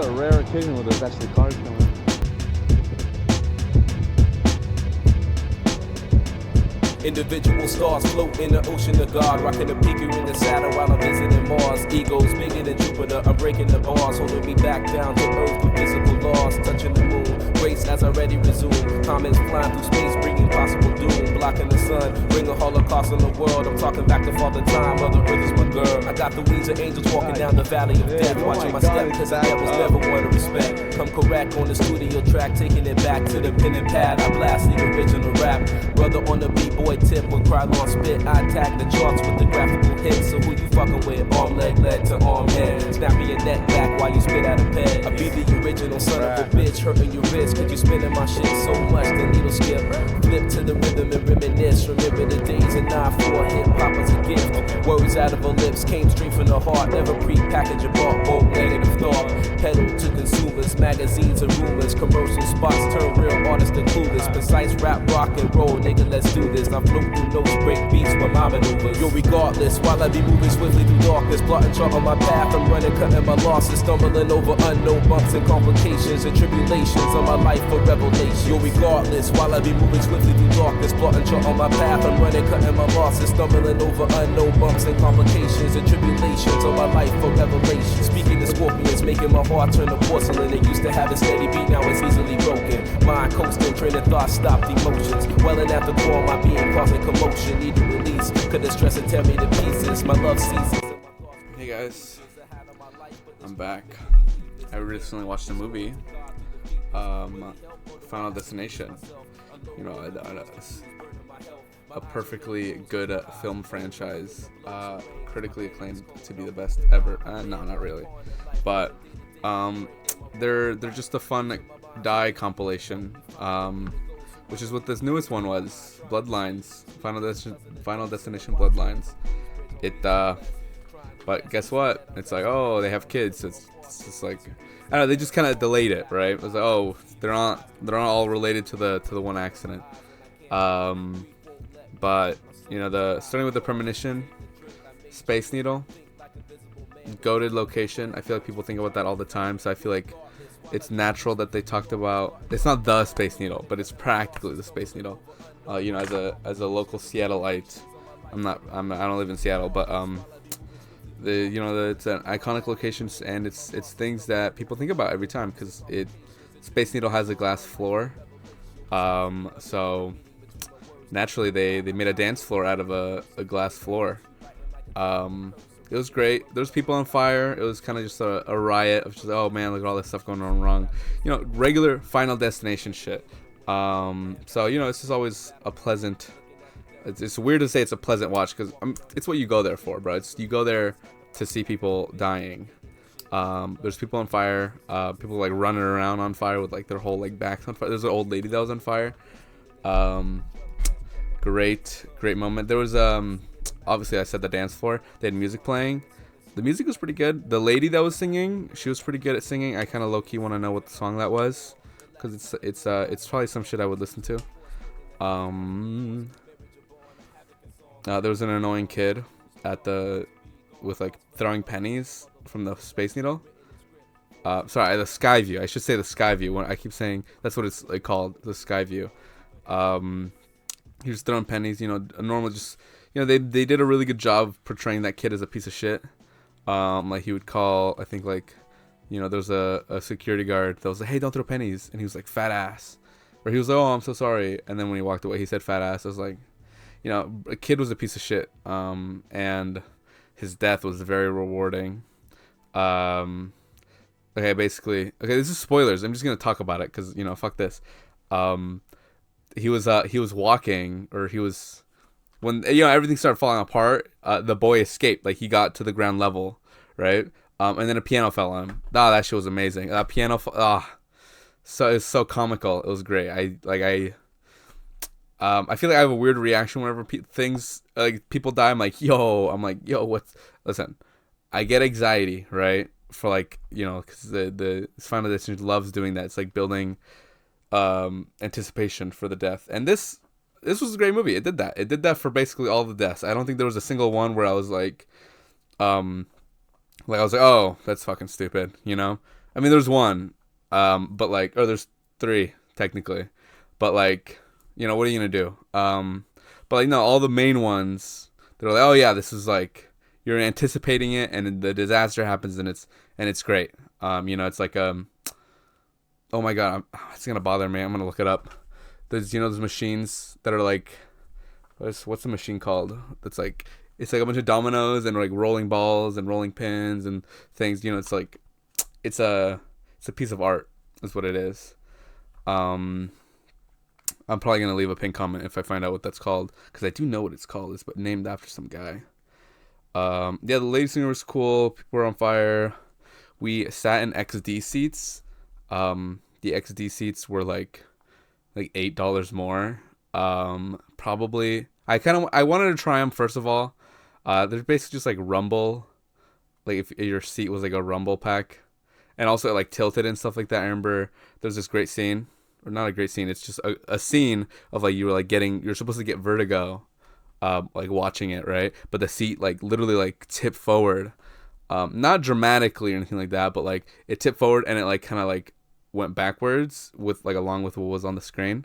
is a rare occasion where there's actually cars coming. Individual stars float in the ocean of God, rocking a peaker in the saddle while I'm visiting Mars. Egos bigger than Jupiter, I'm breaking the bars, holding me back down to earth with physical laws, touching the moon. Grace as I already resume. Comments flying through space, bringing possible doom, blocking the sun, bring a holocaust on the world. I'm talking back to Father Time, Mother Earth is my girl. I got the wings of angels walking down the valley of death, watching my step, cause the devil's never one to respect. Come correct on the studio track, taking it back to the pen and pad. I blast the original rap, brother on the b-boy tip with Krylon spit. I attack the charts with the graphical hits. So who you fucking with? Arm, leg, leg to arm, head. Snapping your neck back while you spit out a pen. I be the original son of a bitch, hurting your wrist. Cause you spinning my shit so much, the needle skip. Flip to the rhythm and reminisce. Remember the days in 9-4, hip hop was a gift. Words out of her lips came straight from the heart. Never pre-packaged or bought bulk negative thought. Pedal to consumers, magazines and rumors. Commercial spots turn real artists to clueless. Precise rap, rock and roll, nigga, let's do this. I float through notes, break beats with my maneuvers. Yo, regardless, while I be moving swiftly through darkness, plotting chart on my path, I'm running, cutting my losses, stumbling over unknown bumps and complications and tribulations of my life for revelation. Yo, regardless, while I be moving swiftly through darkness, plotting chart on my path, I'm running, cutting my losses, stumbling over unknown bumps and complications and tribulations of my life for revelation. Speaking to scorpions, making my heart turn to porcelain. It used to have a steady beat, now it's easily broken. Mind coasting, train of thought, stopped emotions. Welling at the core, my being causing commotion. Need to release, could the stress and tear me to pieces. My love ceases. Hey guys, I'm back. I recently watched a movie, Final Destination. You know, a perfectly good film franchise, critically acclaimed to be the best ever. No, not really, but they're just a fun die compilation, which is what this newest one was. Bloodlines, Final Destination Bloodlines. But guess what? It's like, oh, they have kids. So it's just like, I don't know. They just kind of delayed it, right? It was like, oh, they're not all related to the one accident. But you know, starting with the premonition, Space Needle, goated location. I feel like people think about that all the time. So I feel like it's natural that they talked about. It's not the Space Needle, but it's practically the Space Needle. You know, as a local Seattleite, I don't live in Seattle, but it's an iconic location, and it's things that people think about every time because Space Needle has a glass floor, so naturally they made a dance floor out of a glass floor. It was great. There's people on fire. It was kind of just a riot of just, oh man, look at all this stuff going on wrong. You know, regular Final Destination shit. So you know, it's just always a pleasant. It's weird to say it's a pleasant watch because it's what you go there for, bro. You go there to see people dying. There's people on fire. People like running around on fire with like their whole like backs on fire. There's an old lady that was on fire. Great moment. There was obviously I said the dance floor. They had music playing. The music was pretty good. The lady that was singing, she was pretty good at singing. I kind of low key want to know what the song that was because it's probably some shit I would listen to. There was an annoying kid with like throwing pennies from the Space Needle. Sorry, the Sky View. I should say the Sky View. I keep saying that's what it's like called, the Sky View. He was throwing pennies. You know, a normal just. You know, they did a really good job portraying that kid as a piece of shit. Like he would call, I think like, you know, there was a security guard that was like, hey, don't throw pennies, and he was like, fat ass, or he was like, oh, I'm so sorry, and then when he walked away, he said fat ass. I was like, you know, a kid was a piece of shit, and his death was very rewarding. Okay, this is spoilers. I'm just gonna talk about it because, you know, fuck this. He was walking, or he was. When, you know, everything started falling apart, the boy escaped. Like, he got to the ground level, right? And then a piano fell on him. That shit was amazing. That piano, so it's so comical. It was great. I feel like I have a weird reaction whenever things like people die. I'm like, yo, what's? Listen, I get anxiety, right? For like, you know, because the Final Destination loves doing that. It's like building anticipation for the death, and this was a great movie. It did that. It did that for basically all the deaths. I don't think there was a single one where I was like, I was like, oh, that's fucking stupid, you know? I mean, there's one, but like, or there's three technically, but like, you know, what are you gonna do? But like, no, all the main ones, they're like, oh yeah, this is like you're anticipating it, and then the disaster happens, and it's great. You know, it's like oh my god, it's gonna bother me. I'm gonna look it up. There's those machines that are like, what's the machine called? That's like it's like a bunch of dominoes and like rolling balls and rolling pins and things. You know, it's like it's a piece of art, is what it is. I'm probably gonna leave a pin comment if I find out what that's called, because I do know what it's called. It's but named after some guy. Yeah, the lady singer was cool. People were on fire. We sat in XD seats. The XD seats were like $8 more. Probably. I wanted to try them first of all. They're basically just like rumble. Like if your seat was like a rumble pack, and also it like tilted and stuff like that. I remember there's this great scene, or not a great scene. It's just a scene of like you're supposed to get vertigo, like watching it, right? But the seat like literally like tipped forward, not dramatically or anything like that, but like it tipped forward and it like kind of like went backwards with like along with what was on the screen,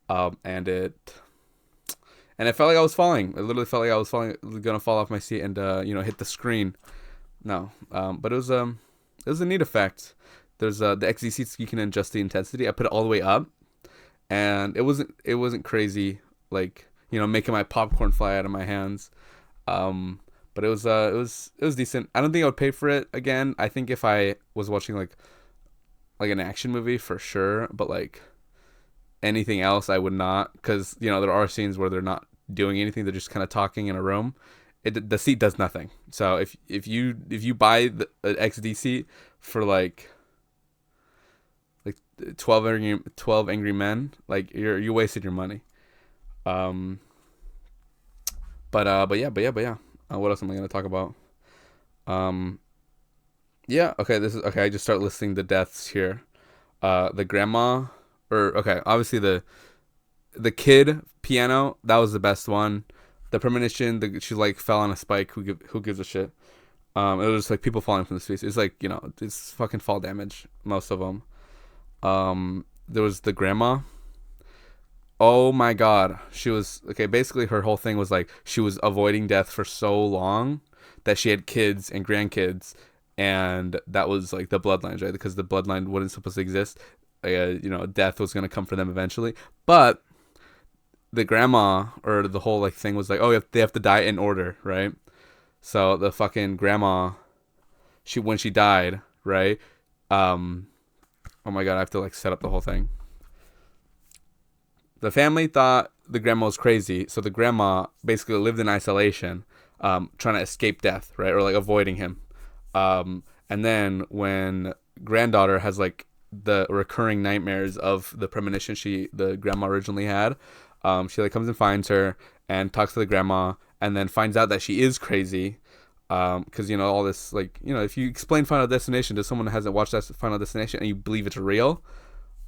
and it felt like I was falling. It literally felt like I was gonna fall off my seat and hit the screen. No, but it was a neat effect. There's the XD seats, you can adjust the intensity. I put it all the way up, and it wasn't crazy, like making my popcorn fly out of my hands. But it was decent. I don't think I would pay for it again. I think if I was watching like an action movie for sure, but like anything else I would not, because there are scenes where they're not doing anything, they're just kind of talking in a room. The seat does nothing. So if you buy an XD seat for like 12 angry men, like you wasted your money. But yeah. What else am I gonna talk about? Yeah, okay, okay. I just start listing the deaths here. The grandma, obviously the kid piano, that was the best one. The premonition, she like fell on a spike. Who gives a shit? It was just like people falling from the space. It's like it's fucking fall damage, most of them. There was the grandma. Oh my god, she was okay. Basically, her whole thing was like she was avoiding death for so long that she had kids and grandkids, and that was like the bloodlines, right? Because the bloodline wasn't supposed to exist. Death was gonna come for them eventually, but the grandma, or the whole like thing was like, oh, they have to die in order, right? So the fucking grandma, when she died, right? Oh my god, I have to like set up the whole thing. The family thought the grandma was crazy, so the grandma basically lived in isolation, trying to escape death, right, or like avoiding him. And then when granddaughter has like the recurring nightmares of the premonition the grandma originally had, she like comes and finds her and talks to the grandma, and then finds out that she is crazy, because all this, like, if you explain Final Destination to someone that hasn't watched that Final Destination and you believe it's real,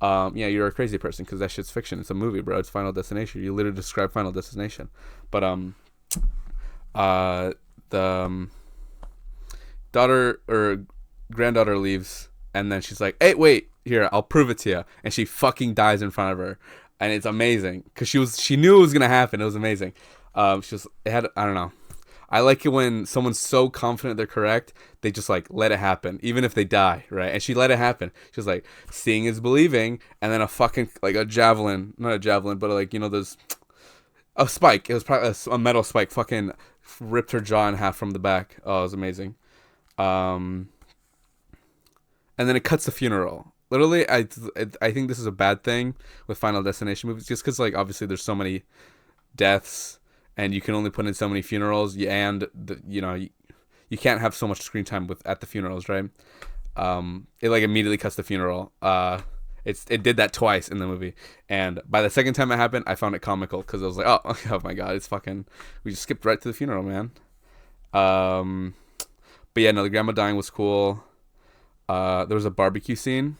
yeah, you're a crazy person, because that shit's fiction. It's a movie, bro. It's Final Destination. You literally describe Final Destination. But the daughter or granddaughter leaves, and then she's like, hey, wait, here, I'll prove it to you, and she fucking dies in front of her. And it's amazing, because she knew it was gonna happen. It was amazing. I don't know. I like it when someone's so confident they're correct, they just like let it happen, even if they die, right? And she let it happen. She was like, seeing is believing, and then a fucking like a javelin, not a javelin, but like there's a spike. It was probably a metal spike. Fucking ripped her jaw in half from the back. Oh, it was amazing. And then it cuts the funeral. Literally, I think this is a bad thing with Final Destination movies, just because like obviously there's so many deaths, and you can only put in so many funerals, and you can't have so much screen time at the funerals, right? It like immediately cuts the funeral. It did that twice in the movie, and by the second time it happened, I found it comical, because I was like, oh my god, we just skipped right to the funeral, man. But yeah, no, the grandma dying was cool. There was a barbecue scene.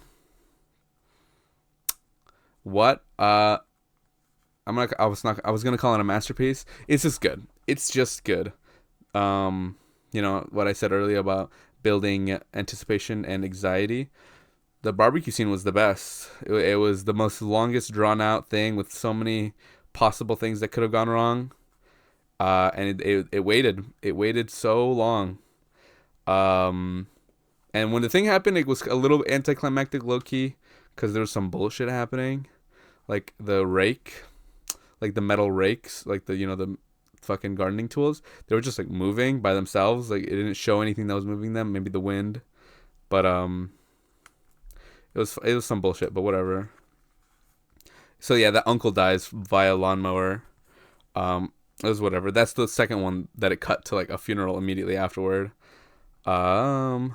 What? I was gonna call it a masterpiece. It's just good. It's just good. What I said earlier about building anticipation and anxiety. The barbecue scene was the best. It was the most longest drawn out thing with so many possible things that could have gone wrong. And it waited so long. And when the thing happened, it was a little anticlimactic, low key, because there was some bullshit happening, like the rake, like the metal rakes, like the fucking gardening tools. They were just like moving by themselves. Like it didn't show anything that was moving them. Maybe the wind, but it was some bullshit. But whatever. So yeah, that uncle dies via lawnmower. It was whatever. That's the second one that it cut to like a funeral immediately afterward. And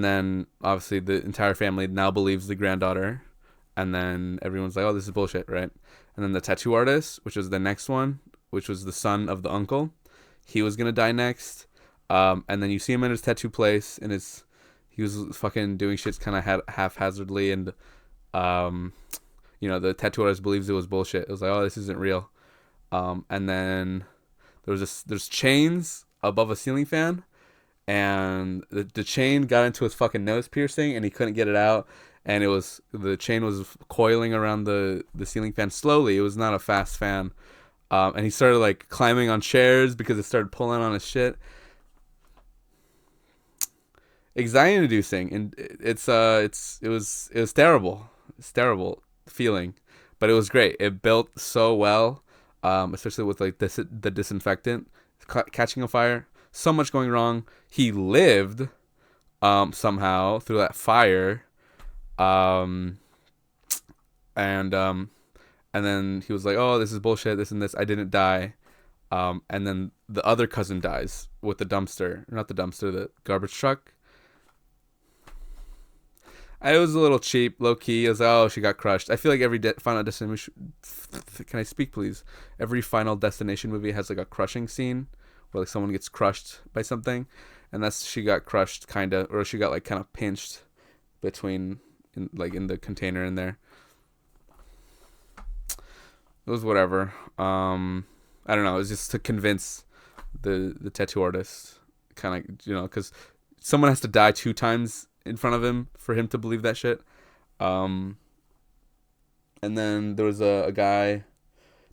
then obviously the entire family now believes the granddaughter, and then everyone's like, "Oh, this is bullshit," right? And then the tattoo artist, which was the next one, which was the son of the uncle, he was gonna die next. And then you see him in his tattoo place, and he was fucking doing shit kind of haphazardly, and the tattoo artist believes it was bullshit. It was like, "Oh, this isn't real." And then there's chains above a ceiling fan, and the chain got into his fucking nose piercing, and he couldn't get it out, and the chain was coiling around the ceiling fan slowly. It was not a fast fan, and he started like climbing on chairs because it started pulling on his shit. Anxiety inducing, and it was terrible. It's terrible feeling, but it was great. It built so well, especially with like the disinfectant catching on fire. So much going wrong. He lived somehow through that fire, and then he was like, "Oh, this is bullshit. This and this. I didn't die." And then the other cousin dies with the the garbage truck. It was a little cheap, low key. It was like, "Oh, she got crushed." I feel like every Final Destination. Can I speak, please? Every Final Destination movie has like a crushing scene where like someone gets crushed by something, and she got crushed or she got like kind of pinched between in the container in there. It was whatever. I don't know. It was just to convince the tattoo artist, kind of, because someone has to die 2 times in front of him for him to believe that shit. And then there was a guy.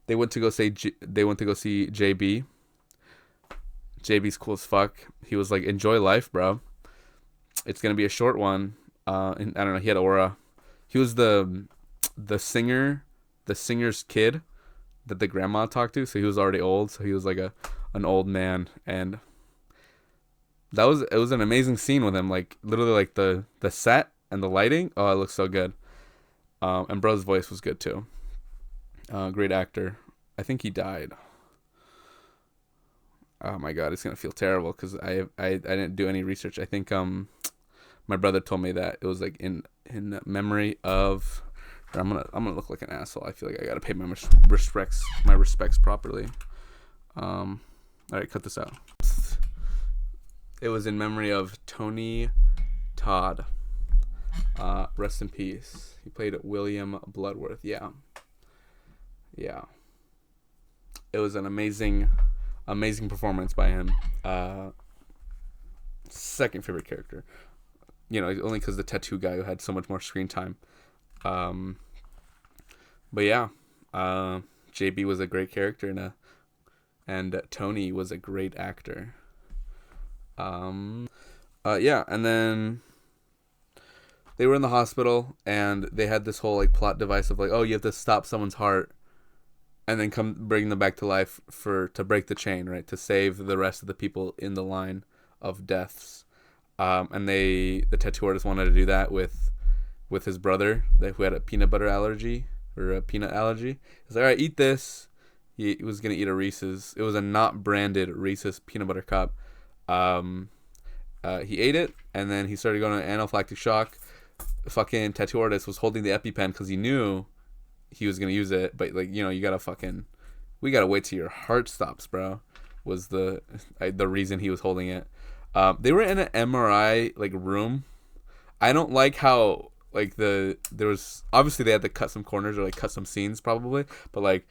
They went to go see JB. JB's cool as fuck. He was like, "Enjoy life, bro. It's gonna be a short one." And I don't know. He had aura. He was the singer's kid that the grandma talked to. So he was already old. So he was like an old man, and it was an amazing scene with him. Like literally, like the set and the lighting. Oh, it looks so good. And bro's voice was good too. Great actor. I think he died. Oh my god, it's gonna feel terrible because I didn't do any research. I think my brother told me that it was like in memory of. I'm gonna look like an asshole. I feel like I gotta pay my respects properly. All right, cut this out. It was in memory of Tony Todd. Rest in peace. He played William Bloodworth. Yeah. It was an amazing performance by him. Second favorite character. Only because the tattoo guy who had so much more screen time. But yeah, JB was a great character and Tony was a great actor. Yeah, and then they were in the hospital and they had this whole like plot device of like, oh, you have to stop someone's heart and then come bring them back to life to break the chain, right? To save the rest of the people in the line of deaths. And the tattoo artist wanted to do that with his brother who had a peanut butter allergy or a peanut allergy. He's like, all right, eat this. He was going to eat a Reese's. It was a not branded Reese's peanut butter cup. He ate it and then he started going to anaphylactic shock. Fucking tattoo artist was holding the EpiPen because he knew he was going to use it. But like, we got to wait till your heart stops, bro, was the reason he was holding it. They were in an MRI like room. I don't like how like there was obviously they had to cut some corners or like cut some scenes probably, but like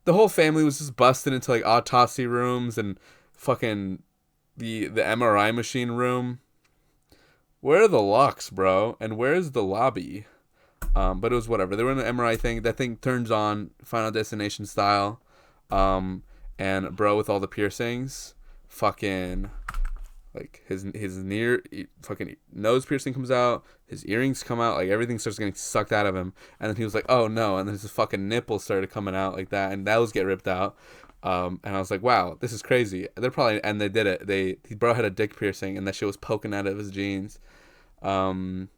the whole family was just busted into like autopsy rooms and fucking the MRI machine room. where are the locks, bro? And where's the lobby? But it was whatever. They were in the MRI thing. That thing turns on Final Destination style. And bro with all the piercings, fucking like his fucking nose piercing comes out, his earrings come out, like everything starts getting sucked out of him, and then he was like, oh no, and then his fucking nipples started coming out like that, and those get ripped out. And I was like, wow, this is crazy. They're probably, and they did it. Bro had a dick piercing, and that shit was poking out of his jeans. And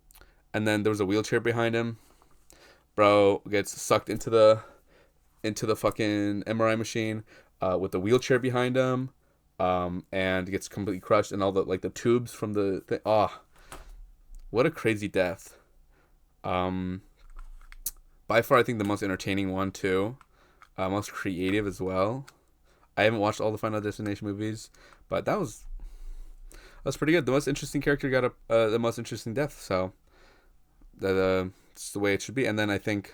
then there was a wheelchair behind him. Bro gets sucked into the fucking MRI machine, with the wheelchair behind him. And gets completely crushed, and all the like the tubes from the thing. Oh, what a crazy death. By far, I think the most entertaining one too, most creative as well. I haven't watched all the Final Destination movies, but that was pretty good. The most interesting character got the most interesting death, so it's the way it should be. And then I think,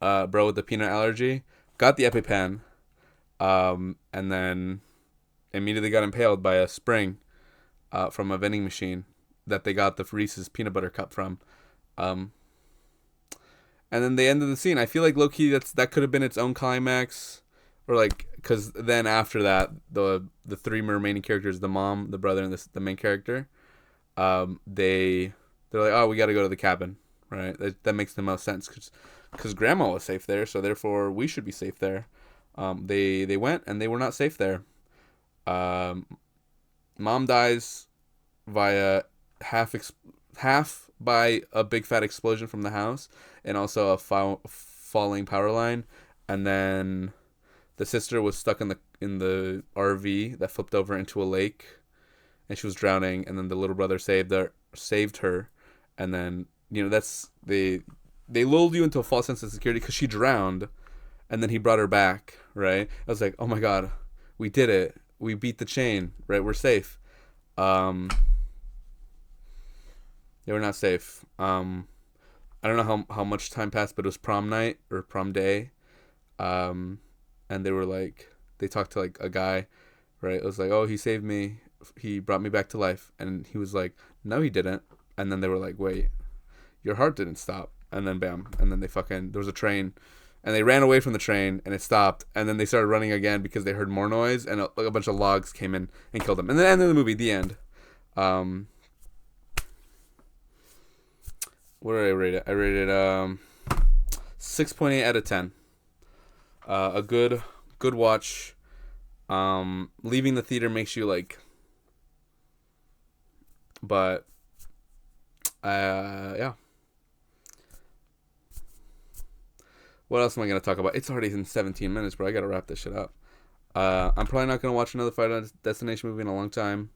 bro with the peanut allergy got the EpiPen, and then immediately got impaled by a spring from a vending machine that they got the Reese's peanut butter cup from. And then they ended the scene. I feel like low-key that could have been its own climax, or like, because then after that, the three remaining characters, the mom, the brother, and the main character, they're like, oh, we got to go to the cabin, right? That makes the most sense because grandma was safe there, so therefore we should be safe there. They went and they were not safe there. Mom dies via half by a big fat explosion from the house, and also a falling power line, and then the sister was stuck in the RV that flipped over into a lake, and she was drowning, and then the little brother saved her, and then that's they lulled you into a false sense of security because she drowned, and then he brought her back, right? I was like, oh my god, we did it. We beat the chain, right? We're safe. They were not safe. I don't know how much time passed, but it was prom night or prom day. And they were like, they talked to like a guy, right? It was like, oh, he saved me. He brought me back to life. And he was like, no, he didn't. And then they were like, wait, your heart didn't stop. And then bam. And then there was a train. And they ran away from the train, and it stopped. And then they started running again because they heard more noise, and a bunch of logs came in and killed them. And then the end of the movie, the end. What did I rate it? I rated 6.8 out of 10. A good watch. Leaving the theater makes you like, but yeah. What else am I going to talk about? It's already in 17 minutes, bro. I got to wrap this shit up. I'm probably not going to watch another Final Destination movie in a long time.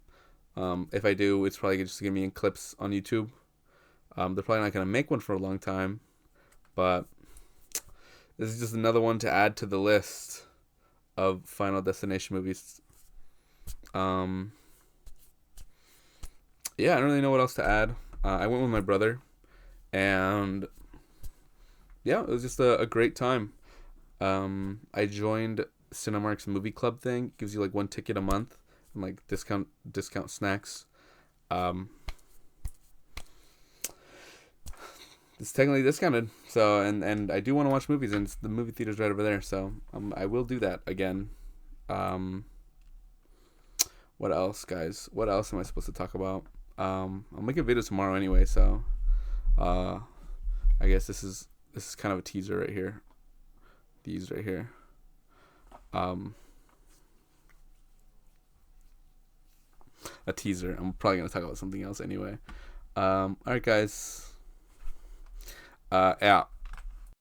If I do, it's probably just going to be in clips on YouTube. They're probably not going to make one for a long time. But this is just another one to add to the list of Final Destination movies. Yeah, I don't really know what else to add. I went with my brother. And yeah, it was just a great time. I joined Cinemark's movie club thing. It gives you like 1 ticket a month and like discount snacks. It's technically discounted. So and I do want to watch movies, and the movie theater's right over there. So I will do that again. What else, guys? What else am I supposed to talk about? I'll make a video tomorrow anyway. So I guess this is kind of a teaser right here. These right here. A teaser. I'm probably gonna talk about something else anyway. Alright guys. Yeah.